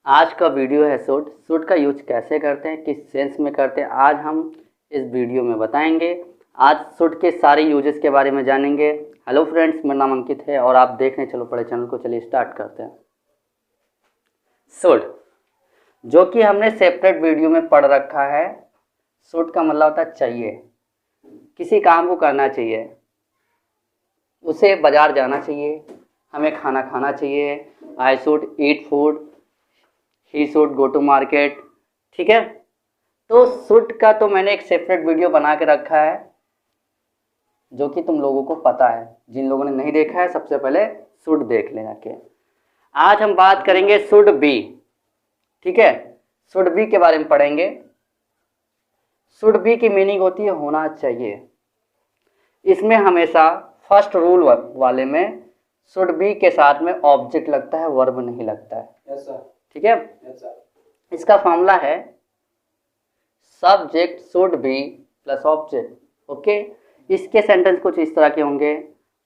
आज का वीडियो है शुड। शुड का यूज कैसे करते हैं, किस सेंस में करते हैं, आज हम इस वीडियो में बताएंगे। आज शुड के सारे यूजेस के बारे में जानेंगे। हेलो फ्रेंड्स, मेरा नाम अंकित है और आप देख रहे हैं चलो पढ़े चैनल को। चलिए स्टार्ट करते हैं। शुड, जो कि हमने सेपरेट वीडियो में पढ़ रखा है। शुड का मतलब होता है चाहिए, किसी काम को करना चाहिए, उसे बाजार जाना चाहिए, हमें खाना खाना चाहिए। I should eat food, he should go to market. ठीक है, तो शुड का तो मैंने एक सेपरेट वीडियो बना के रखा है जो कि तुम लोगों को पता है। जिन लोगों ने नहीं देखा है सबसे पहले शुड देख लेना के। आज हम बात करेंगे शुड बी। ठीक है, शुड बी के बारे में पढ़ेंगे। शुड बी की मीनिंग होती है होना चाहिए। इसमें हमेशा फर्स्ट रूल वाले में शुड बी के साथ में ऑब्जेक्ट लगता है, वर्ब नहीं लगता है। Yes, sir. ठीक है, Yes, sir. इसका फॉर्मूला है subject should be plus object. Okay, इसके सेंटेंस कुछ इस तरह के होंगे।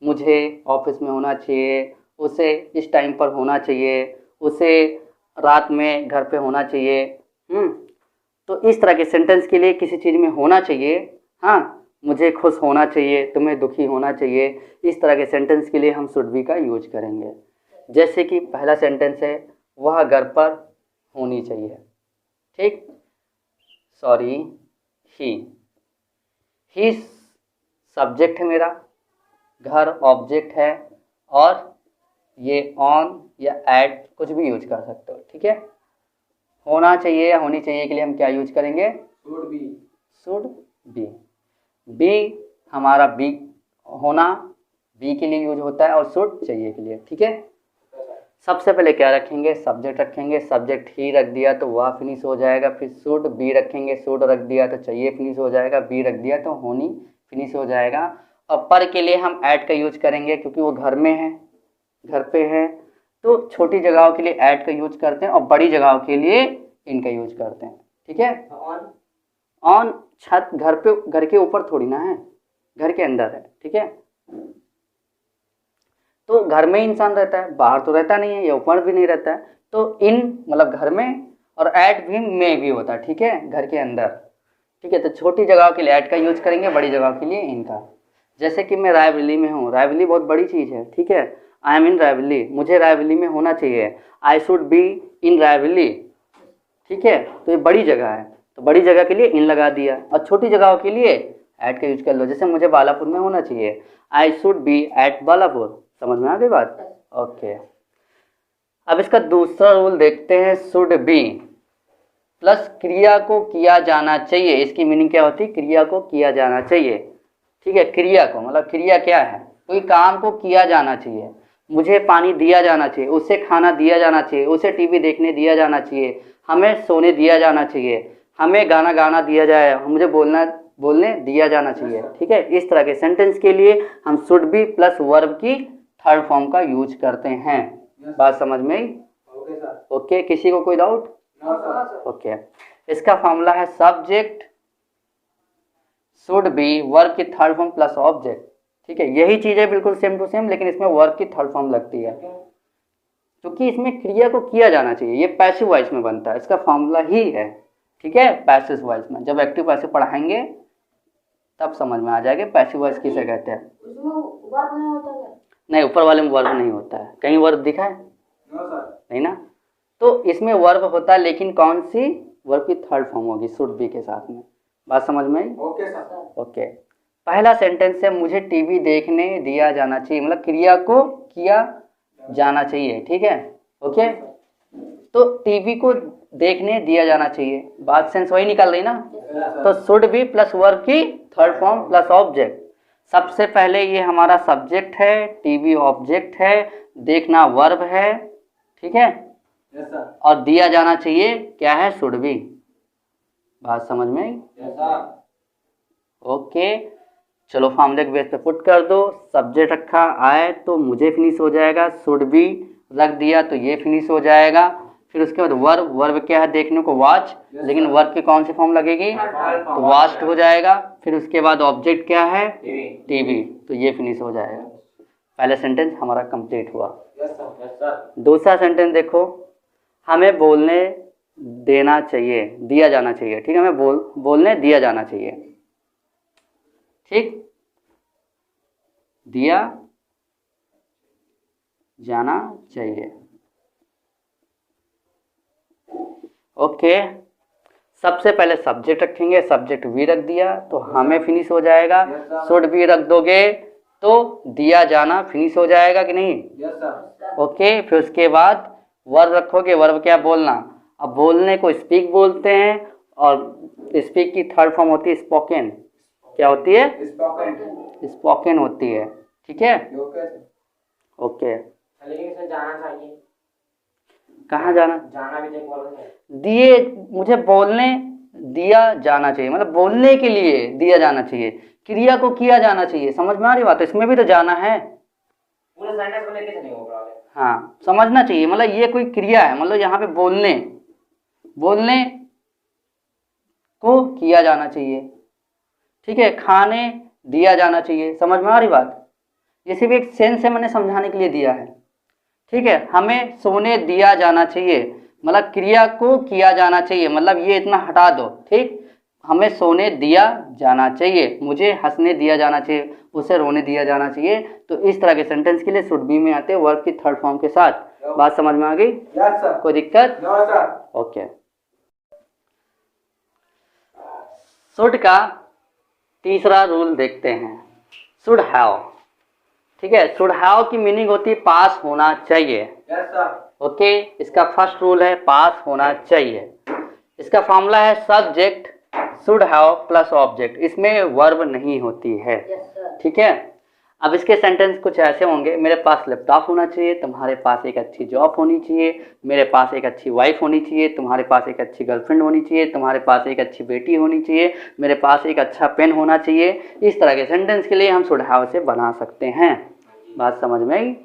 मुझे ऑफिस में होना चाहिए, उसे इस टाइम पर होना चाहिए, उसे रात में घर पे होना चाहिए। तो इस तरह के सेंटेंस के लिए किसी चीज़ में होना चाहिए। हाँ, मुझे खुश होना चाहिए, तुम्हें दुखी होना चाहिए। इस तरह के सेंटेंस के लिए हम शुड बी का यूज करेंगे। जैसे कि पहला सेंटेंस है वह घर पर होनी चाहिए। ठीक, सॉरी, ही सब्जेक्ट है मेरा, घर ऑब्जेक्ट है, और ये ऑन या एट कुछ भी यूज कर सकते हो। ठीक है, होना चाहिए या होनी चाहिए के लिए हम क्या यूज करेंगे? Should be. Should be. Be हमारा बी होना बी के लिए यूज होता है और शुड चाहिए के लिए। ठीक है, सबसे पहले क्या रखेंगे? सब्जेक्ट रखेंगे। सब्जेक्ट ही रख दिया तो वह फिनिश हो जाएगा। फिर शुड बी रखेंगे, शुड रख दिया तो चाहिए फिनिश हो जाएगा, बी रख दिया तो होनी फिनिश हो जाएगा। और पर के लिए हम ऐट का यूज करेंगे क्योंकि वो घर में है, घर पे है। तो छोटी जगहों के लिए ऐट का यूज करते हैं और बड़ी जगहों के लिए इनका यूज करते हैं। ठीक है, On. ऑन छत घर पे, घर के ऊपर थोड़ी ना है, घर के अंदर है। ठीक है, तो घर में इंसान रहता है, बाहर तो रहता नहीं है, या ऊपर भी नहीं रहता है। तो इन मतलब घर में, और ऐट भी में भी होता है। ठीक है, घर के अंदर। ठीक है, तो छोटी जगह के लिए ऐट का यूज करेंगे, बड़ी जगह के लिए इनका। जैसे कि मैं रायबरेली में हूँ, रायबरेली बहुत बड़ी चीज़ है। ठीक है, आई एम इन रायबरेली, मुझे रायबरेली में होना चाहिए। I should be in Raebareli. ठीक है, तो ये बड़ी जगह है तो बड़ी जगह के लिए इन लगा दिया, और छोटी जगहों के लिए ऐट का यूज कर लो। जैसे मुझे बालापुर में होना चाहिए, I should be at Balapur. समझ में आ गई बात? ओके, अब इसका दूसरा रूल देखते हैं। शुड बी प्लस क्रिया को किया जाना चाहिए। इसकी मीनिंग क्या होती है? क्रिया को किया जाना चाहिए। ठीक है, क्रिया को मतलब क्रिया क्या है? कोई काम को किया जाना चाहिए। मुझे पानी दिया जाना चाहिए, उसे खाना दिया जाना चाहिए, उसे टीवी देखने दिया जाना चाहिए, हमें सोने दिया जाना चाहिए, हमें गाना गाना दिया जाए, मुझे बोलने दिया जाना चाहिए। ठीक है, इस तरह के सेंटेंस के लिए हम शुड बी प्लस वर्ब की थर्ड फॉर्म का यूज करते हैं। बात समझ में आई? Okay, sir. ओके, किसी को कोई डाउट? No, sir. ओके, इसका फॉर्मूला है सब्जेक्ट शुड बी वर्ब की थर्ड फॉर्म प्लस ऑब्जेक्ट। ठीक है, यही चीज़ है बिल्कुल सेम टू सेम, लेकिन इसमें वर्ब की थर्ड फॉर्म लगती है क्योंकि इसमें क्रिया को किया जाना चाहिए। ये पैसिव वॉइस में बनता है, इसका फॉर्मूला ही है। ठीक है, पैसिव वॉइस में जब एक्टिव पैसिव पढ़ाएंगे तब समझ में आ जाएगा पैसिव वॉइस किसे कहते हैं। उसमें वर्ब नहीं होता है? नहीं, ऊपर वाले में वर्ब नहीं होता है। कहीं वर्ब दिखा है? No, sir. नहीं ना, तो इसमें वर्ब होता है, लेकिन कौन सी? वर्ब की थर्ड फॉर्म होगी शुड बी के साथ में। बात समझ में आई? Okay, sir. ओके, पहला सेंटेंस है मुझे टीवी देखने दिया जाना चाहिए, मतलब क्रिया को किया जाना चाहिए। ठीक है, ओके, तो टीवी को देखने दिया जाना चाहिए। बात सेंस वही निकल रही ना? तो शुड बी प्लस वर्ब की थर्ड फॉर्म प्लस ऑब्जेक्ट। सबसे पहले ये हमारा सब्जेक्ट है, टीवी ऑब्जेक्ट है, देखना वर्ब है। ठीक है, Yes, sir. और दिया जाना चाहिए क्या है? Should be. बात समझ में आई? Yes, sir. ओके, चलो फॉर्मूले के बेस पे पुट कर दो। सब्जेक्ट रखा आए तो मुझे फिनिश हो जाएगा, शुड बी रख दिया तो ये फिनिश हो जाएगा। फिर उसके बाद वर्ब, वर्ब क्या है? देखने को वॉच, लेकिन वर्ब की कौन सी फॉर्म लगेगी? तो वॉच्ड हो जाएगा। फिर उसके बाद ऑब्जेक्ट क्या है? टीवी, तो ये फिनिश हो जाएगा। पहला सेंटेंस हमारा कंप्लीट हुआ। Yes, sir. Yes, sir. दूसरा सेंटेंस देखो, हमें बोलने देना चाहिए, दिया जाना चाहिए, ठीक है, हमें बोलने दिया जाना चाहिए, ठीक, दिया जाना चाहिए। ओके, सबसे पहले सब्जेक्ट रखेंगे, सब्जेक्ट वी रख दिया तो हमें फिनिश हो जाएगा। शुड भी रख दोगे तो दिया जाना फिनिश हो जाएगा कि नहीं? Yes sir. ओके, फिर उसके बाद वर्ब रखोगे, वर्ब क्या बोलना। अब बोलने को स्पीक बोलते हैं और स्पीक की थर्ड फॉर्म होती है स्पोकन। क्या होती है? स्पोकन। स्पोकन होती है, ठीक है। ओके, लेकिन इसमें जाना चाहिए। कहाँ जाना? जाना भी देखो बोलोगे। दिए, मुझे बोलने दिया जाना चाहिए, मतलब बोलने के लिए दिया जाना चाहिए, क्रिया को किया जाना चाहिए। समझ में आ रही बात? इसमें भी तो जाना है, पूरे सेंटेंस को लेके चलेंगे ऊपर वाले। हाँ, समझना चाहिए, मतलब ये कोई क्रिया है, मतलब यहाँ पे बोलने को किया जाना चाहिए, ठीक है। खाने दिया जाना चाहिए। समझ में आ रही बात? ये सिर्फ एक सेंस है, मैंने समझाने के लिए दिया है, ठीक है। हमें सोने दिया जाना चाहिए, मतलब क्रिया को किया जाना चाहिए, मतलब ये इतना हटा दो, ठीक। हमें सोने दिया जाना चाहिए, मुझे हंसने दिया जाना चाहिए, उसे रोने दिया जाना चाहिए। तो इस तरह के सेंटेंस के लिए शुड बी में आते हैं वर्ब की थर्ड फॉर्म के साथ। बात समझ में आ गई? Yes sir. कोई दिक्कत? No sir. ओके। शुड का तीसरा रूल देखते हैं, शुड हैव, ठीक है। शुड हैव की मीनिंग होती है पास होना चाहिए। Yes sir. ओके, इसका फर्स्ट रूल है पास होना चाहिए। इसका फॉर्मूला है subject should have plus object, इसमें वर्ब नहीं होती है, ठीक है। अब इसके सेंटेंस कुछ ऐसे होंगे, मेरे पास लैपटॉप होना चाहिए, तुम्हारे पास एक अच्छी जॉब होनी चाहिए, मेरे पास एक अच्छी वाइफ होनी चाहिए, तुम्हारे पास एक अच्छी गर्लफ्रेंड होनी चाहिए, तुम्हारे पास एक अच्छी बेटी होनी चाहिए, मेरे पास एक अच्छा पेन होना चाहिए। इस तरह के सेंटेंस के लिए हम शुड हैव से बना सकते हैं। बात समझ में आई?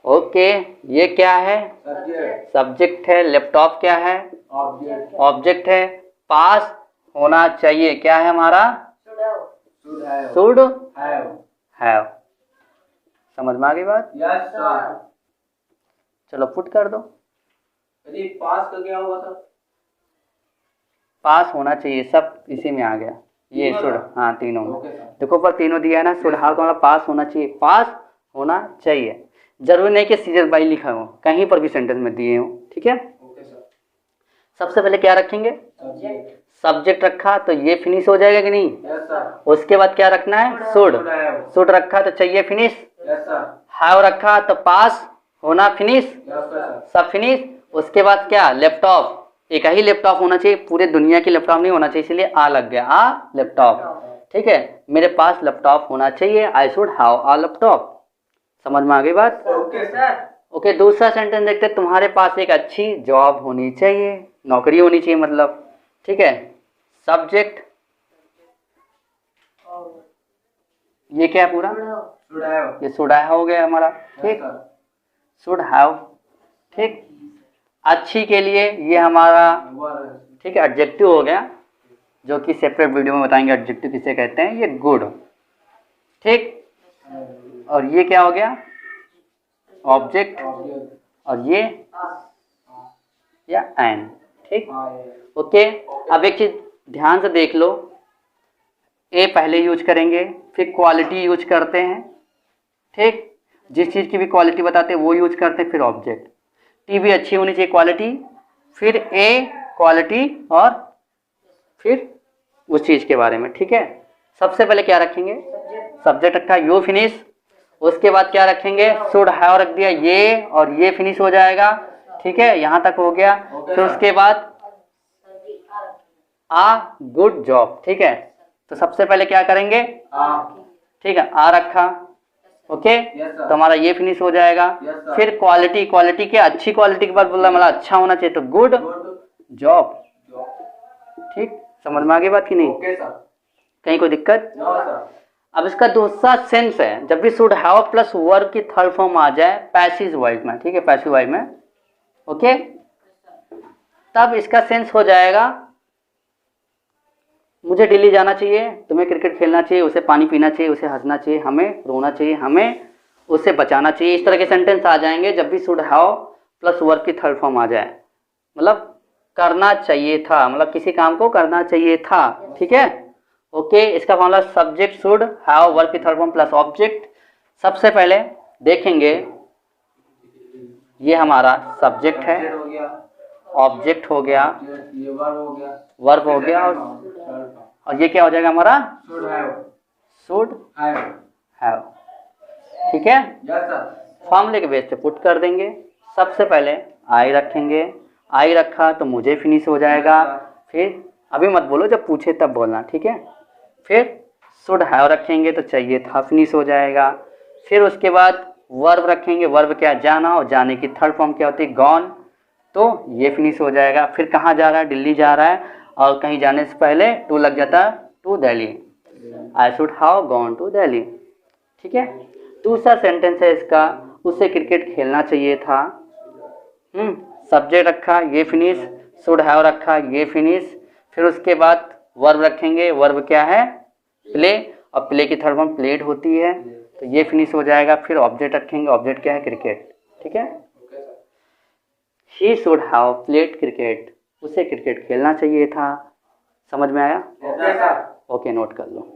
ओके, ये क्या है? सब्जेक्ट है। लैपटॉप क्या है? ऑब्जेक्ट है। पास होना चाहिए क्या है हमारा? Should have. समझ में आ गई बात? Yes sir. चलो पुट कर दो। यदि पास का क्या होगा सर? पास होना चाहिए, सब इसी में आ गया, ये शुड, हाँ तीनों में। Okay sir. देखो पर तीनों दिया है ना, शुड हैव का मतलब पास होना चाहिए, पास होना चाहिए। जरूरी नहीं कि सीरियल बाई लिखा हो, कहीं पर भी सेंटेंस में दिए हो, ठीक है। Okay sir. सबसे पहले क्या रखेंगे? सब्जेक्ट। सब्जेक्ट रखा तो ये फिनिश हो जाएगा कि नहीं? Yes sir. उसके बाद क्या रखना है? शुड। शुड रखा तो चाहिए फिनिश। Yes sir. हैव रखा तो पास होना फिनिश, यस सर। सब फिनिश। उसके बाद क्या? लैपटॉप, एक ही लैपटॉप होना चाहिए, पूरे दुनिया की लैपटॉप नहीं होना चाहिए, इसलिए आ लग गया, आ लैपटॉप, ठीक है। मेरे पास लैपटॉप होना चाहिए, I should have a laptop. समझ में आ गई बात? Okay sir. ओके, दूसरा सेंटेंस देखते हैं, तुम्हारे पास एक अच्छी जॉब होनी चाहिए, नौकरी होनी चाहिए मतलब, ठीक है। सब्जेक्ट, ये क्या है पूरा? Should have. ये शुड हैव हो गया हमारा, ठीक। शुड हैव, ठीक। अच्छी के लिए ये हमारा, ठीक है, एडजेक्टिव हो गया, जो कि सेपरेट वीडियो में बताएंगे एडजेक्टिव किसे कहते हैं। ये गुड, ठीक। और ये क्या हो गया? ऑब्जेक्ट। और ये या एन, ठीक। ओके, अब एक चीज ध्यान से देख लो, ए पहले यूज करेंगे, फिर क्वालिटी यूज करते हैं, ठीक। जिस चीज़ की भी क्वालिटी बताते हैं वो यूज करते हैं, फिर ऑब्जेक्ट। टीवी अच्छी होनी चाहिए, क्वालिटी, फिर ए क्वालिटी, और फिर उस चीज़ के बारे में, ठीक है। सबसे पहले क्या रखेंगे? सब्जेक्ट रखा, यू फिनिश। उसके बाद क्या रखेंगे? शुड हैव रख दिया, ये और ये फिनिश हो जाएगा, ठीक है, यहाँ तक हो गया। फिर उसके बाद आ गुड जॉब, ठीक है। तो सबसे पहले क्या करेंगे? ठीक है, आ रखा, ओके, तो हमारा ये फिनिश हो जाएगा। फिर क्वालिटी, क्वालिटी के अच्छी क्वालिटी के बाद बोला मतलब अच्छा होना चाहिए, तो गुड जॉब, ठीक। समझ में आ गई बात कि नहीं? कहीं कोई दिक्कत? अब इसका दूसरा सेंस है, जब भी शुड हैव प्लस वर्ब की थर्ड फॉर्म आ जाए पैसिव वॉइस में, ठीक है, पैसिव वॉइस में, ओके, तब इसका सेंस हो जाएगा मुझे दिल्ली जाना चाहिए, तुम्हें क्रिकेट खेलना चाहिए, उसे पानी पीना चाहिए, उसे हंसना चाहिए, हमें रोना चाहिए, हमें उसे बचाना चाहिए। इस तरह के सेंटेंस आ जाएंगे जब भी शुड हैव प्लस वर्ब की थर्ड फॉर्म आ जाए। मतलब करना चाहिए था, मतलब किसी काम को करना चाहिए था, ठीक है। ओके, इसका formula subject should have verb की थर्ड फॉर्म प्लस ऑब्जेक्ट। सबसे पहले देखेंगे ये हमारा सब्जेक्ट है, Subject हो गया, ऑब्जेक्ट हो गया, ये वर्ब हो गया, वर्ब हो गया, और ये क्या हो जाएगा हमारा should have, should have, have, ठीक है। yes sir, फॉर्मूले के बेस पे पुट कर देंगे। सबसे पहले आई रखेंगे, आई रखा तो मुझे फिनिश हो जाएगा। फिर अभी मत बोलो, जब पूछे तब बोलना, ठीक है। फिर शुड हैव रखेंगे तो चाहिए था फिनिश हो जाएगा। फिर उसके बाद वर्ब रखेंगे, वर्ब क्या जाना, और जाने की थर्ड फॉर्म क्या होती है गॉन, तो ये फिनिश हो जाएगा। फिर कहाँ जा रहा है, दिल्ली जा रहा है, और कहीं जाने से पहले टू लग जाता है, to Delhi, I should have gone to Delhi, ठीक है। दूसरा सेंटेंस है इसका, उसे क्रिकेट खेलना चाहिए था। सब्जेक्ट रखा, ये फिनिश, शुड हैव रखा, ये फिनिश। फिर उसके बाद वर्ब रखेंगे, वर्ब क्या है प्ले, और प्ले की थर्ड फॉर्म प्लेड होती है, तो ये फिनिश हो जाएगा। फिर ऑब्जेक्ट रखेंगे, ऑब्जेक्ट क्या है क्रिकेट, ठीक है। He should have played cricket, उसे क्रिकेट खेलना चाहिए था। समझ में आया? okay sir, ओके, नोट कर लो।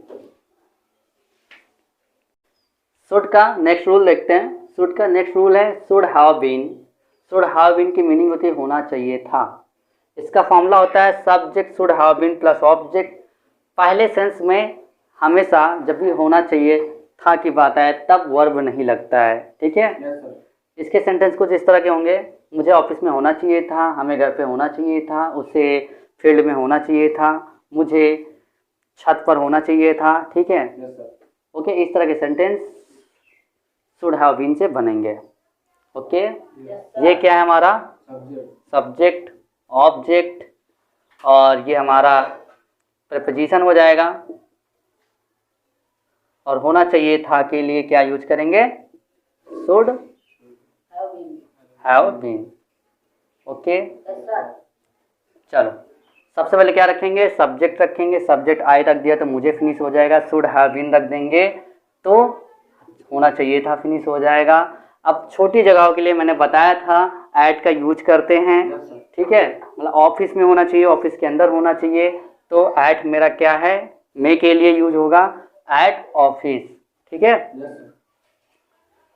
शुड का नेक्स्ट रूल देखते हैं। शुड का नेक्स्ट रूल है should have been. Should have been की मीनिंग होती है होना चाहिए था। इसका फॉर्मूला होता है subject should have been plus object. पहले सेंस में हमेशा जब भी होना चाहिए था की बात आए तब वर्ब नहीं लगता है, ठीक है। yes sir, इसके सेंटेंस कुछ इस तरह के होंगे, मुझे ऑफिस में होना चाहिए था, हमें घर पे होना चाहिए था, उसे फील्ड में होना चाहिए था, मुझे छत पर होना चाहिए था, ठीक है। yes sir, ओके, इस तरह के सेंटेंस शुड हैव बीन से बनेंगे। ओके, ये क्या है हमारा subject, सब्जेक्ट, ऑब्जेक्ट, और ये हमारा प्रीपोजिशन हो जाएगा। और होना चाहिए था के लिए क्या यूज करेंगे, should have been, have been. Okay, yes sir, चलो सबसे पहले क्या रखेंगे, सब्जेक्ट रखेंगे, सब्जेक्ट आई रख दिया तो मुझे फिनिश हो जाएगा। शुड हैव बीन रख देंगे तो होना चाहिए था फिनिश हो जाएगा। अब छोटी जगहों के लिए मैंने बताया था ऐड का यूज करते हैं, yes sir, ठीक है। मतलब ऑफिस में होना चाहिए, ऑफिस के अंदर होना चाहिए, तो ऐट मेरा क्या है मे के लिए यूज होगा एट ऑफिस, ठीक है। yes sir,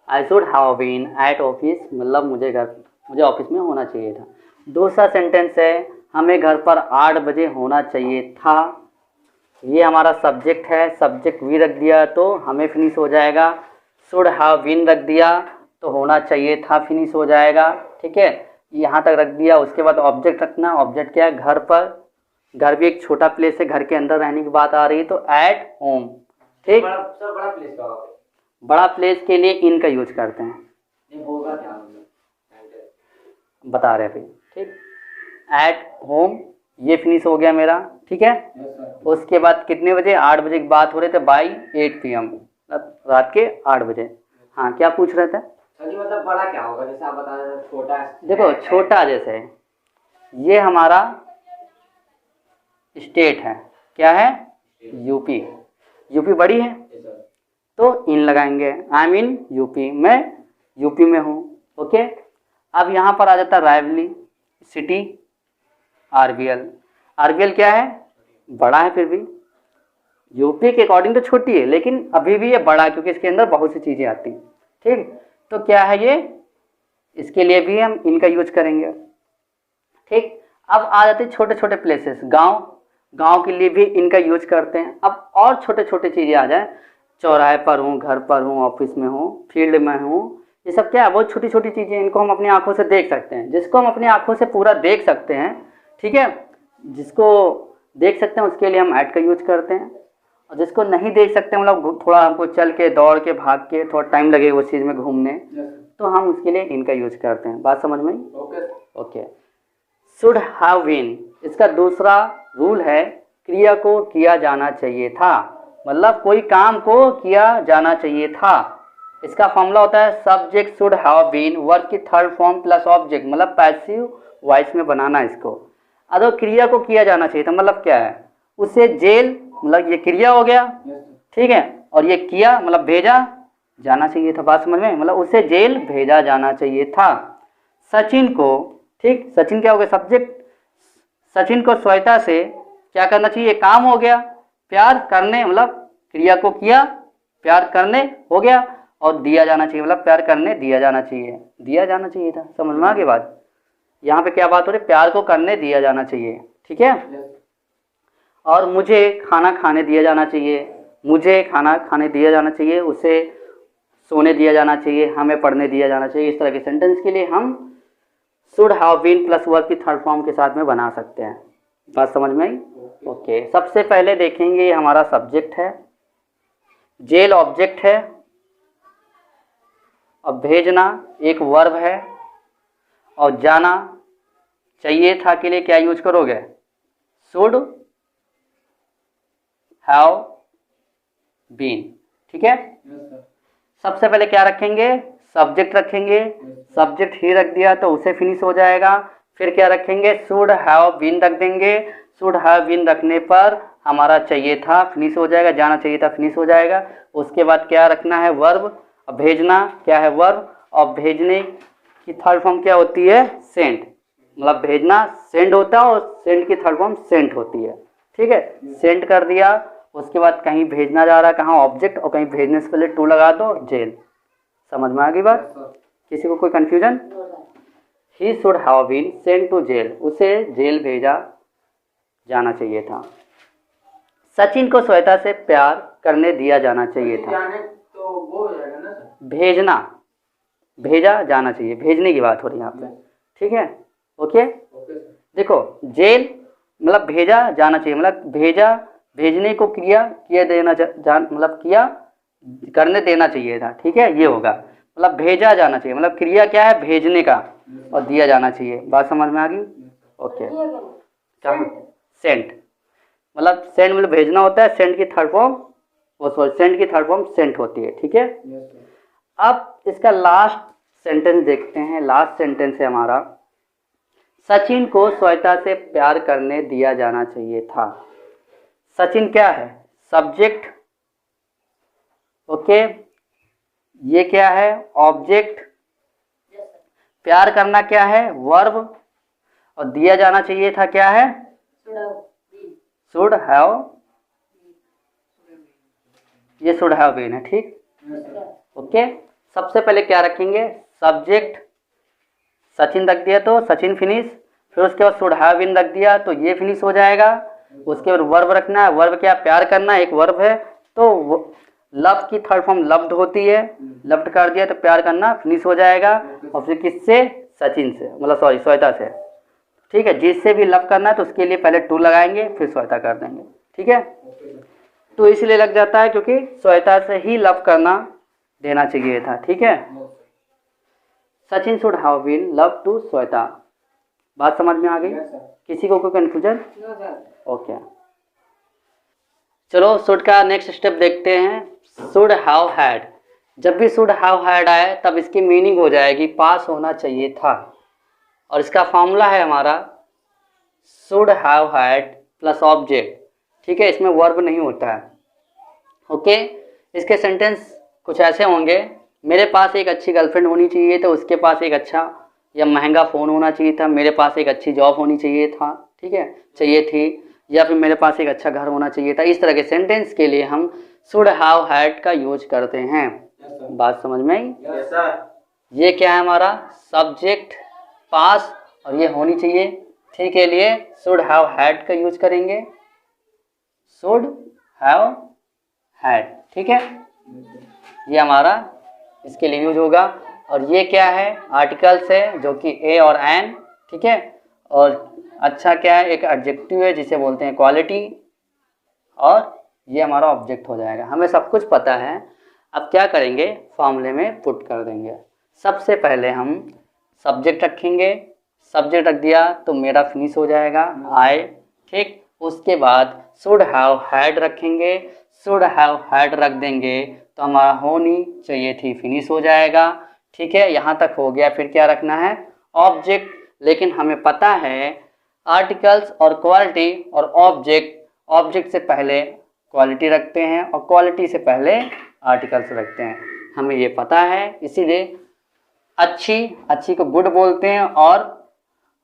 I should have been at office, मतलब मुझे ऑफिस में होना चाहिए था। दूसरा सेंटेंस है हमें घर पर 8 बजे होना चाहिए था। ये हमारा सब्जेक्ट है, सब्जेक्ट वी रख दिया तो हमें फिनिश हो जाएगा। शुड हैव बीन रख दिया तो होना चाहिए था फिनिश हो जाएगा, ठीक है। यहाँ तक रख दिया, उसके बाद ऑब्जेक्ट रखना। ऑब्जेक्ट क्या है, घर पर, घर भी एक छोटा प्लेस है, घर के अंदर रहने की बात आ रही है तो एट होम, ठीक। बड़ा सर, बड़ा प्लेस का होगा, बड़ा प्लेस के लिए इन का यूज करते हैं, नहीं होगा क्या मतलब, बता रहे हैं, ठीक। एट होम ये फिनिश हो गया मेरा, ठीक है। yes sir, उसके बाद कितने बजे, 8 बजे की बात हो रही थी, बाई 8 PM, रात के 8 बजे। हाँ, क्या पूछ रहे थे? सर जी मतलब बड़ा क्या होगा, जैसे आप बता रहे थे छोटा है, देखो छोटा जैसे ये हमारा स्टेट है, क्या है यूपी, यूपी बड़ी है yes sir, तो इन लगाएंगे, आई एम इन यूपी, मैं यूपी में हूँ, ओके। अब यहाँ पर आ जाता है रायवली सिटी, आरबीएल। आरबीएल क्या है, बड़ा है, फिर भी यूपी के अकॉर्डिंग तो छोटी है लेकिन अभी भी ये बड़ा है क्योंकि इसके अंदर बहुत सी चीज़ें आती हैं, ठीक। तो क्या है ये, इसके लिए भी हम इनका यूज करेंगे, ठीक। अब आ जाते हैं छोटे छोटे प्लेसेस, गांव, गांव के लिए भी इनका यूज करते हैं। अब और छोटे छोटे चीज़ें आ जाए, चौराहे पर हूँ, घर पर हूँ, ऑफिस में हूँ, फील्ड में हूँ, ये सब क्या है, बहुत छोटी छोटी चीज़ें, इनको हम अपनी आंखों से देख सकते हैं। जिसको हम अपनी आंखों से पूरा देख सकते हैं, ठीक है, जिसको देख सकते हैं उसके लिए हम ऐड का यूज करते हैं। और जिसको नहीं देख सकते, मतलब थोड़ा हमको चल के, दौड़ के, भाग के थोड़ा टाइम लगे उस चीज़ में घूमने, yes sir, तो हम उसके लिए इनका यूज करते हैं। बात समझ में आई? okay, okay. Should have been, इसका दूसरा रूल है क्रिया को किया जाना चाहिए था, मतलब कोई काम को किया जाना चाहिए था। इसका फॉर्मूला होता है subject should have been, verb की थर्ड फॉर्म प्लस ऑब्जेक्ट, मतलब पैसिव वॉइस में बनाना इसको। अगर क्रिया को किया जाना चाहिए था मतलब क्या है, उसे जेल, मतलब ये क्रिया हो गया, yes sir, ठीक है, और ये किया मतलब भेजा जाना चाहिए था। बात समझ में, मतलब उसे जेल भेजा जाना चाहिए था। सचिन को, ठीक, सचिन क्या हो गया सब्जेक्ट। सचिन को श्वेता से क्या करना चाहिए, काम हो गया, प्यार करने मतलब क्रिया को किया, प्यार करने हो गया, और दिया जाना चाहिए मतलब प्यार करने दिया जाना चाहिए, दिया जाना चाहिए था। समझ में आ गई बात। यहाँ पे क्या बात हो रही है, प्यार को करने दिया जाना चाहिए, ठीक है। और मुझे खाना खाने दिया जाना चाहिए, मुझे खाना खाने दिया जाना चाहिए, उसे सोने दिया जाना चाहिए, हमें पढ़ने दिया जाना चाहिए। इस तरह के सेंटेंस के लिए हम should have been plus verb की थर्ड फॉर्म के साथ में बना सकते हैं। बात समझ में आई। ओके, सबसे पहले देखेंगे ये हमारा सब्जेक्ट है, जेल ऑब्जेक्ट है, और भेजना एक वर्ब है, और जाना चाहिए था के लिए क्या यूज करोगे, शुड हैव बीन, ठीक है। सबसे पहले क्या रखेंगे, सब्जेक्ट रखेंगे, सब्जेक्ट ही रख दिया तो उसे फिनिश हो जाएगा। फिर क्या रखेंगे, शुड हैव बीन रख देंगे, शुड हैव बीन रखने पर हमारा चाहिए था फिनिश हो जाएगा, जाना चाहिए था फिनिश हो जाएगा। उसके बाद क्या रखना है, वर्ब, और भेजना क्या है वर्ब, और भेजने की थर्ड फॉर्म क्या होती है, सेंड, मतलब भेजना सेंड होता है और सेंड की थर्ड फॉर्म सेंट होती है, ठीक है। सेंड कर दिया, उसके बाद कहीं भेजना जा रहा है, कहाँ ऑब्जेक्ट, और कहीं भेजने से पहले टू लगा दो, जेल। समझ में आ गई बात, किसी को कोई confusion. He should have been sent to jail, उसे जेल भेजा जाना चाहिए था। सचिन को श्वेता से प्यार करने दिया जाना चाहिए था। तो वो हो जाएगा ना सर, भेजना, भेजा जाना चाहिए, भेजने की बात हो रही है यहाँ पे, ठीक है। ओके, देखो जेल मतलब भेजा जाना चाहिए, मतलब भेजा, भेजने को क्रिया किया देना मतलब किया करने देना चाहिए था, ठीक है, ये होगा। मतलब भेजा जाना चाहिए मतलब क्रिया क्या है, भेजने का, और दिया जाना चाहिए। बात समझ में आ गई। ओके, सेंट मतलब सेंड मतलब भेजना होता है, सेंड की थर्ड फॉर्म सेंड की थर्ड फॉर्म सेंट होती है, ठीक है। अब इसका लास्ट सेंटेंस देखते हैं, लास्ट सेंटेंस है हमारा, सचिन को श्वेता से प्यार करने दिया जाना चाहिए था। सचिन क्या है, सब्जेक्ट, ओके, ये क्या है ऑब्जेक्ट, प्यार करना क्या है वर्ब, और दिया जाना चाहिए था क्या है, शुड हैव, ये शुड हैव बीन है, ठीक। ओके, सबसे पहले क्या रखेंगे, सब्जेक्ट, सचिन रख दिया तो सचिन फिनिश, फिर उसके बाद शुड हैव बीन रख दिया तो ये फिनिश हो जाएगा। उसके बाद वर्ब रखना है, वर्ब क्या, प्यार करना, एक वर्ब है, तो लव की थर्ड फॉर्म लव्ड होती है, लव्ड कर दिया तो प्यार करना फिनिश हो जाएगा। और फिर किससे, सचिन से, मतलब सॉरी श्वेता से, ठीक है। जिससे भी लव करना है तो उसके लिए पहले टू लगाएंगे फिर श्वेता कर देंगे, ठीक है। तो इसलिए लग जाता है क्योंकि श्वेता से ही लव करना देना चाहिए था, ठीक है। Sachin should have been love to Shweta. बात समझ में आ गई, किसी को कोई कंफ्यूजन। ओके, चलो शुड का नेक्स्ट स्टेप देखते हैं। शुड हैव हैड, जब भी शुड हैव हैड आए तब इसकी मीनिंग हो जाएगी पास होना चाहिए था, और इसका फॉर्मूला है हमारा should have had plus object, ठीक है। इसमें वर्ब नहीं होता है, ओके। इसके सेंटेंस कुछ ऐसे होंगे, मेरे पास एक अच्छी गर्लफ्रेंड होनी चाहिए तो उसके पास एक अच्छा या महंगा फ़ोन होना चाहिए था, मेरे पास एक अच्छी जॉब होनी चाहिए था, ठीक है, चाहिए थी, या फिर मेरे पास एक अच्छा घर होना चाहिए था। इस तरह के सेंटेंस के लिए हम शुड हैव हैड का यूज करते हैं। बात समझ में आई। ये क्या है हमारा सब्जेक्ट पास, और ये होनी चाहिए थी के लिए शुड हैव हैड का यूज करेंगे, शुड हैव हैड, ठीक है। ये हमारा इसके लिए यूज होगा। और ये क्या है, आर्टिकल्स है जो कि ए और एन, ठीक है। और अच्छा क्या है, एक एडजेक्टिव है जिसे बोलते हैं क्वालिटी, और ये हमारा ऑब्जेक्ट हो जाएगा। हमें सब कुछ पता है, अब क्या करेंगे, फॉर्मूले में पुट कर देंगे। सबसे पहले हम सब्जेक्ट रखेंगे, सब्जेक्ट रख दिया तो मेरा फिनिश हो जाएगा आई, ठीक। उसके बाद शुड हैव हैड रखेंगे, शुड हैव हैड रख देंगे तो हमारा होनी चाहिए थी फिनिश हो जाएगा, ठीक है। यहाँ तक हो गया। फिर क्या रखना है, ऑब्जेक्ट, लेकिन हमें पता है आर्टिकल्स और क्वालिटी और ऑब्जेक्ट से पहले क्वालिटी रखते हैं और क्वालिटी से पहले आर्टिकल्स रखते हैं, हमें ये पता है। इसीलिए अच्छी को गुड बोलते हैं और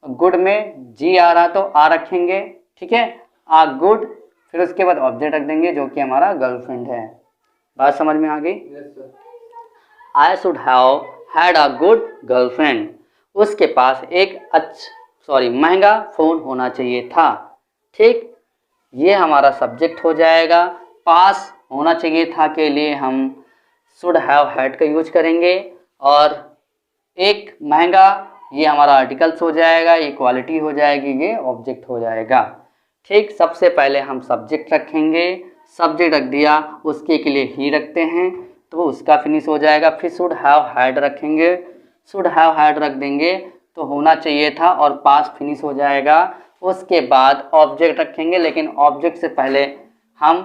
गुड में जी आ रहा तो आ रखेंगे, ठीक है, आ गुड, फिर उसके बाद ऑब्जेक्ट रख देंगे जो कि हमारा गर्लफ्रेंड है। बात समझ में आ गई? Yes sir. I should have had a good girlfriend, उसके पास एक महंगा फ़ोन होना चाहिए था। ठीक, ये हमारा सब्जेक्ट हो जाएगा। पास होना चाहिए था के लिए हम शुड हैव हैड का यूज करेंगे, और एक महंगा ये हमारा आर्टिकल्स हो जाएगा, ये क्वालिटी हो जाएगी, ये ऑब्जेक्ट हो जाएगा। ठीक, सबसे पहले हम सब्जेक्ट रखेंगे, सब्जेक्ट रख दिया, उसके लिए ही रखते हैं तो उसका फिनिश हो जाएगा। फिर शुड हैव हैड रखेंगे, शुड हैव हैड रख देंगे तो होना चाहिए था और पास फिनिश हो जाएगा। उसके बाद ऑब्जेक्ट रखेंगे, लेकिन ऑब्जेक्ट से पहले हम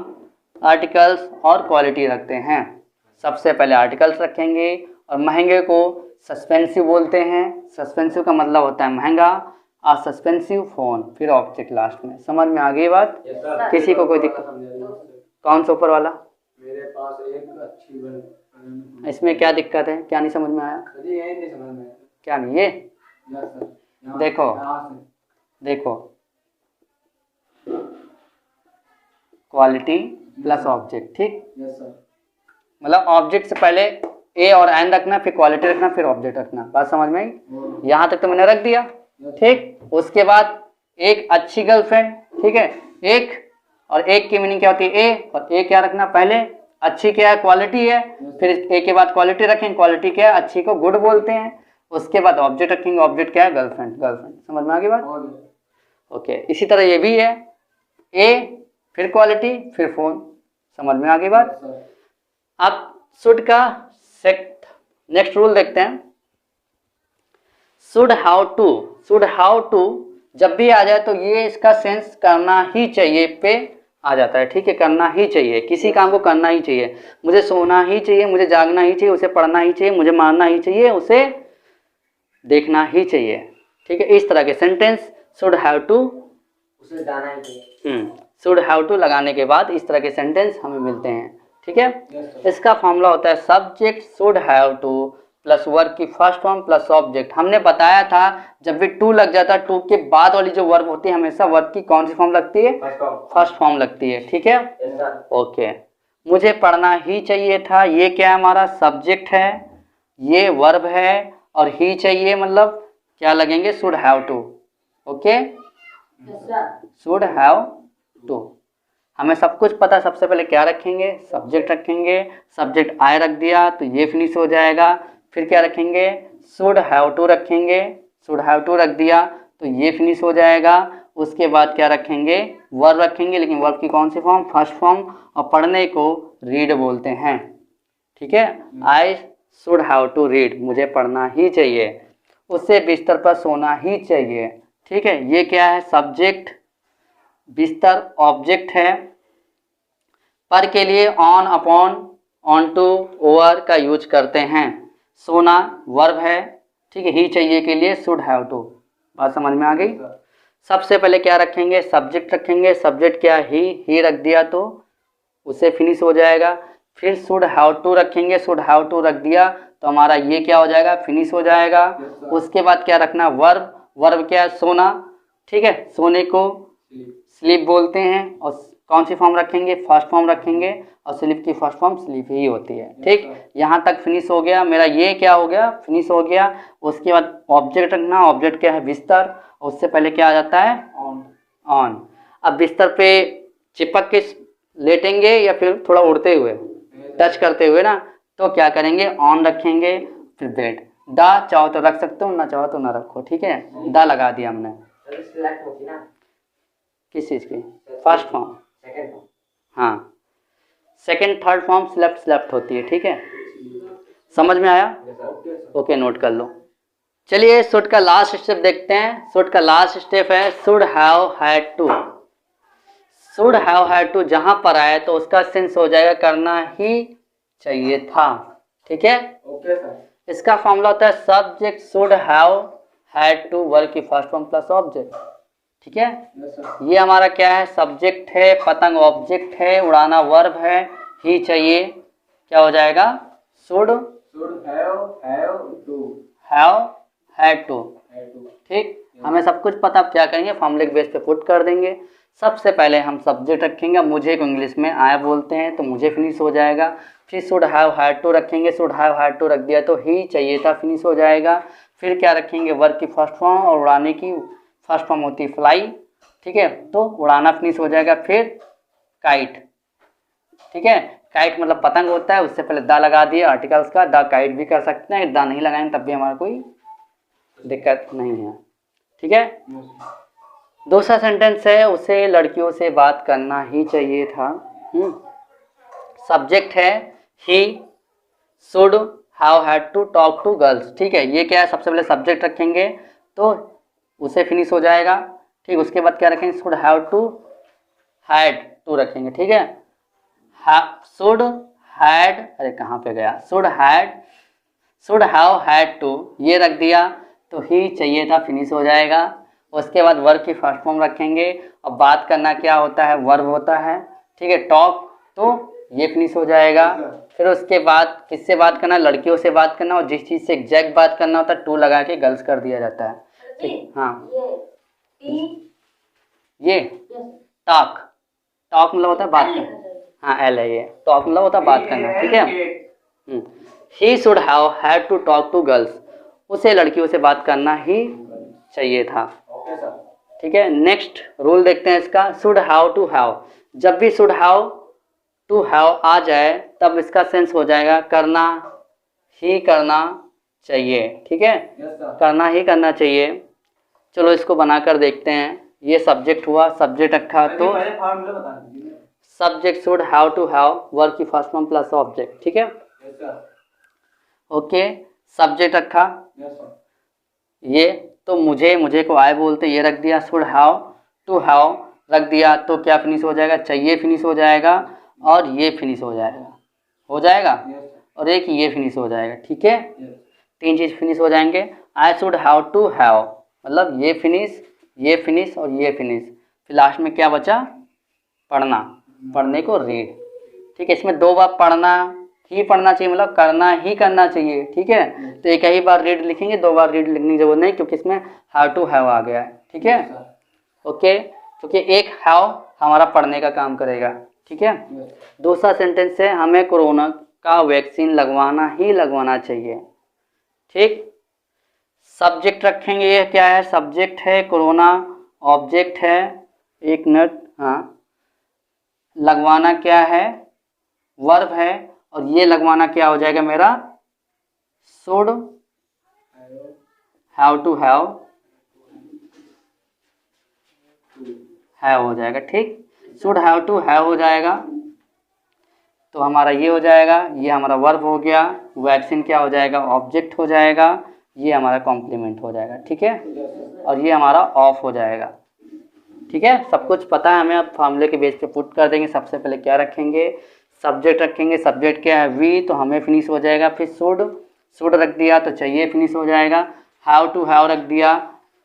आर्टिकल्स और क्वालिटी रखते हैं। सबसे पहले आर्टिकल्स रखेंगे, और महंगे को सस्पेंसिव बोलते हैं। सस्पेंसिव का मतलब होता है महंगा, और सस्पेंसिव फ़ोन, फिर ऑब्जेक्ट लास्ट में। समझ में आ गई बात? Yes sir. किसी को कोई दिक्कत? कौन सा ऊपर वाला? मेरे पास एक अच्छी बन। इसमें क्या दिक्कत है? क्या नहीं समझ में आया? सर जी यही नहीं समझ में आया। क्या नहीं? ये यस सर। देखो, यहाँ से। देखो, क्वालिटी प्लस ऑब्जेक्ट। ठीक, यस सर। मतलब ऑब्जेक्ट से पहले ए और एन रखना, फिर क्वालिटी रखना, फिर ऑब्जेक्ट रखना। बात समझ में आई? यहाँ तक तो मैंने रख दिया। ठीक, उसके बाद एक अच्छी गर्लफ्रेंड, ठीक है, एक, और एक की मीनिंग क्या होती है? ए, और ए क्या रखना पहले? अच्छी क्या है? क्वालिटी है। फिर ए के बाद क्वालिटी रखेंगे, क्वालिटी क्या है? अच्छी को गुड बोलते हैं। उसके बाद ऑब्जेक्ट रखेंगे, ऑब्जेक्ट क्या है? गर्लफ्रेंड। गर्लफ्रेंड। समझ में आ गई बात? ओके, इसी तरह ये भी है, ए फिर क्वालिटी फिर फोन। समझ में आ गई बात? अब शुड का नेक्स्ट रूल देखते हैं। Should how to, should how to जब भी आ जाए तो ये इसका सेंस करना ही चाहिए पे आ जाता है। ठीक है, करना ही चाहिए, किसी काम को करना ही चाहिए। मुझे सोना ही चाहिए, मुझे जागना ही चाहिए, उसे पढ़ना ही चाहिए, मुझे मारना ही चाहिए, उसे देखना ही चाहिए। ठीक है, इस तरह के सेंटेंस शुड हैव टू, उसे जाना ही चाहिए। शुड हैव टू लगाने के बाद इस तरह के सेंटेंस हमें मिलते हैं। ठीक है, Yes, sir. इसका फॉर्मूला होता है subject should have two plus verb की फर्स्ट फॉर्म प्लस ऑब्जेक्ट। हमने बताया था जब भी टू लग जाता है, टू के बाद वाली जो वर्ब होती है हमेशा वर्ब की कौन सी फॉर्म लगती है? फर्स्ट फॉर्म लगती है। ठीक है, Yes, sir. ओके। मुझे पढ़ना ही चाहिए था, ये क्या है? हमारा सब्जेक्ट है, ये वर्ब है, और ही चाहिए मतलब क्या लगेंगे? Should have to. Okay, should have to. हमें सब कुछ पता, सबसे पहले क्या रखेंगे? सब्जेक्ट रखेंगे, सब्जेक्ट आई रख दिया तो ये फिनिश हो जाएगा। फिर क्या रखेंगे? शुड हैव टू रखेंगे, शुड हैव टू रख दिया तो ये फिनिश हो जाएगा। उसके बाद क्या रखेंगे? वर्ब रखेंगे, लेकिन वर्ब की कौन सी फॉर्म? फर्स्ट फॉर्म, और पढ़ने को रीड बोलते हैं। ठीक है, I should have to read, मुझे पढ़ना ही चाहिए, उससे बिस्तर पर सोना ही चाहिए। ठीक है, ये क्या है? सब्जेक्ट, बिस्तर ऑब्जेक्ट है, पर के लिए on, upon, onto, over का यूज करते हैं। सोना वर्ब है, ठीक है, ही चाहिए के लिए शुड हैव टू। बात समझ में आ गई? सबसे पहले क्या रखेंगे? सब्जेक्ट रखेंगे, सब्जेक्ट क्या? ही रख दिया तो उससे फिनिश हो जाएगा। फिर शुड हैव टू रखेंगे, शुड हैव टू रख दिया तो हमारा ये क्या हो जाएगा? फिनिश हो जाएगा। उसके बाद क्या रखना? वर्ब, वर्ब क्या है? सोना। ठीक है, सोने को स्लीप बोलते हैं, और कौन सी फॉर्म रखेंगे? फर्स्ट फॉर्म रखेंगे, और स्लीप की फर्स्ट फॉर्म स्लीप ही होती है। ठीक, यहाँ तक फिनिश हो गया मेरा, ये क्या हो गया? फिनिश हो गया। उसके बाद ऑब्जेक्ट रखना, ऑब्जेक्ट क्या है? बिस्तर, और उससे पहले क्या आ जाता है? ऑन। अब बिस्तर पे चिपक के लेटेंगे या फिर थोड़ा उड़ते हुए, टच करते हुए ना, तो क्या करेंगे? ऑन रखेंगे, फिर बेड। दा चाहो तो रख सकते हो, ना चाहो तो ना रखो। ठीक है, दा लगा दिया हमने। किस चीज़ की? फर्स्ट फॉर्म, हाँ, सेकंड थर्ड फॉर्म स्लेप्ट होती है। ठीक है, समझ में आया? ओके, नोट कर लो। चलिए शुड का लास्ट स्टेप देखते हैं। शुड का लास्ट स्टेप है should have had to. Should have had to जहां पर आए तो उसका सेंस हो जाएगा करना ही चाहिए था। ठीक है, ओके सर। इसका फॉर्मूला होता है subject should have had to, verb की फर्स्ट फॉर्म प्लस ऑब्जेक्ट। ठीक है, ये हमारा क्या है? सब्जेक्ट है, पतंग ऑब्जेक्ट है, उड़ाना वर्ब है, ही चाहिए, क्या हो जाएगा? Should have to, have had to. ठीक, हमें सब कुछ पता, अब क्या करेंगे फॉर्मूले के बेस पे पुट कर देंगे। सबसे पहले हम सब्जेक्ट रखेंगे, मुझे को इंग्लिश में आया बोलते हैं तो मुझे फिनिश हो जाएगा। फिर शुड हैव हैड टू रखेंगे, शुड हैव हैड टू रख दिया तो ही चाहिए था फिनिश हो जाएगा। फिर क्या रखेंगे वर्ब की फर्स्ट फॉर्म, और उड़ाने की फर्स्ट फॉर्म होती है फ्लाई, ठीक है, तो उड़ाना फिनिश हो जाएगा। फिर काइट, ठीक है, काइट मतलब पतंग होता है, उससे पहले द लगा दिया आर्टिकल्स का, द काइट भी कर सकते हैं, द नहीं लगाएंगे तब भी हमारा कोई दिक्कत नहीं है, ठीक है। दूसरा सेंटेंस है उसे लड़कियों से बात करना ही चाहिए था। सब्जेक्ट है he should have had to talk to girls, ठीक है, ये क्या है, सबसे पहले सब्जेक्ट रखेंगे तो उसे फिनिश हो जाएगा। ठीक, उसके बाद क्या रखेंगे, should have to had to रखेंगे, ठीक है, शुड हैड, अरे कहाँ पे गया, शुड हैव हैड टू ये रख दिया तो ही चाहिए था फिनिश हो जाएगा। उसके बाद वर्ब की फर्स्ट फॉर्म रखेंगे, और बात करना क्या होता है, वर्ब होता है, ठीक है, टॉक तो ये फिनिश हो जाएगा। फिर उसके बाद किससे बात करना, लड़कियों से बात करना, और जिस चीज़ से एग्जैक्ट बात करना होता है टू लगा के गर्ल्स कर दिया जाता है, ठीक, हाँ ये टॉक, टॉक मतलब होता है बात करना, हाँ एल है ये, टॉक मतलब होता है बात करना, ठीक है। He should have had to talk to girls, उसे लड़कियों से बात करना ही चाहिए था, ठीक है। नेक्स्ट रूल देखते हैं इसका, शुड हैव टू हैव, जब भी शुड हैव टू हैव आ जाए तब इसका सेंस हो जाएगा करना ही करना चाहिए, ठीक है, करना ही करना चाहिए। चलो इसको बनाकर देखते हैं, ये सब्जेक्ट हुआ, सब्जेक्ट रखा तो subject should have to have, verb की फर्स्ट फॉर्म प्लस ऑब्जेक्ट, ठीक है, ओके, सब्जेक्ट रखा ये तो मुझे को आए बोलते ये रख दिया, शुड हैव टू हैव रख दिया तो क्या फिनिश हो जाएगा, चाहिए फिनिश हो जाएगा, और ये फिनिश हो जाएगा और एक ये फिनिश हो जाएगा, ठीक है, तीन चीज़ फिनिश हो जाएंगे। I should have to have मतलब ये फिनिश और ये फिनिश, फिर लास्ट में क्या बचा, पढ़ना, पढ़ने को रीड, ठीक है, इसमें दो बार पढ़ना ही पढ़ना चाहिए, मतलब करना ही करना चाहिए, ठीक है, तो एक ही बार रीड लिखेंगे, दो बार रीड लिखने की जरूरत नहीं क्योंकि इसमें हैव टू हैव आ गया है, ठीक है, ओके, क्योंकि एक हैव हमारा पढ़ने का काम करेगा, ठीक है। दूसरा सेंटेंस है हमें कोरोना का वैक्सीन लगवाना ही लगवाना चाहिए, ठीक, सब्जेक्ट रखेंगे, ये क्या है, सब्जेक्ट है कोरोना, ऑब्जेक्ट है, एक मिनट, हाँ, लगवाना क्या है, वर्ब है, और ये लगवाना क्या हो जाएगा मेरा, शुड हैव टू हैव हो जाएगा, ठीक, शुड हैव टू हैव हो जाएगा तो हमारा ये हो जाएगा, ये हमारा वर्ब हो गया, वैक्सीन क्या हो जाएगा, ऑब्जेक्ट हो जाएगा, ये हमारा कॉम्प्लीमेंट हो जाएगा, ठीक है, और ये हमारा ऑफ हो जाएगा, ठीक है, सब कुछ पता है हमें। अब फॉर्मूले के बेस पे पुट कर देंगे। सबसे पहले क्या रखेंगे, सब्जेक्ट रखेंगे, सब्जेक्ट क्या है वी, तो हमें फिनिश हो जाएगा। फिर शुड रख दिया तो चाहिए फिनिश हो जाएगा। हैव टू हैव रख दिया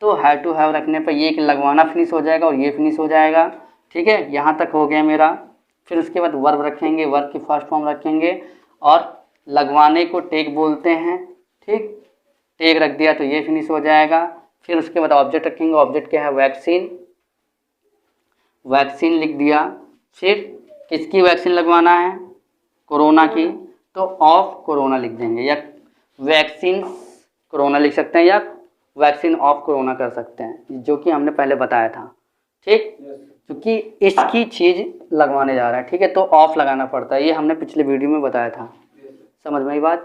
तो हैव टू हैव रखने पर ये लगवाना फिनिश हो जाएगा और ये फिनिश हो जाएगा, ठीक है, यहाँ तक हो गया मेरा। फिर उसके बाद वर्ब रखेंगे, वर्ब की फर्स्ट फॉर्म रखेंगे और लगवाने को टेक बोलते हैं, ठीक, टेक रख दिया तो ये फिनिश हो जाएगा। फिर उसके बाद ऑब्जेक्ट रखेंगे, ऑब्जेक्ट क्या है वैक्सीन, वैक्सीन लिख दिया। फिर किसकी वैक्सीन लगवाना है, कोरोना की, तो ऑफ कोरोना लिख देंगे, या वैक्सीन कोरोना लिख सकते हैं या वैक्सीन ऑफ कोरोना कर सकते हैं, जो कि हमने पहले बताया था, ठीक, क्योंकि इसकी चीज़ लगवाने जा रहा है, ठीक है, तो ऑफ लगाना पड़ता है, ये हमने पिछले वीडियो में बताया था। समझ में आई बात।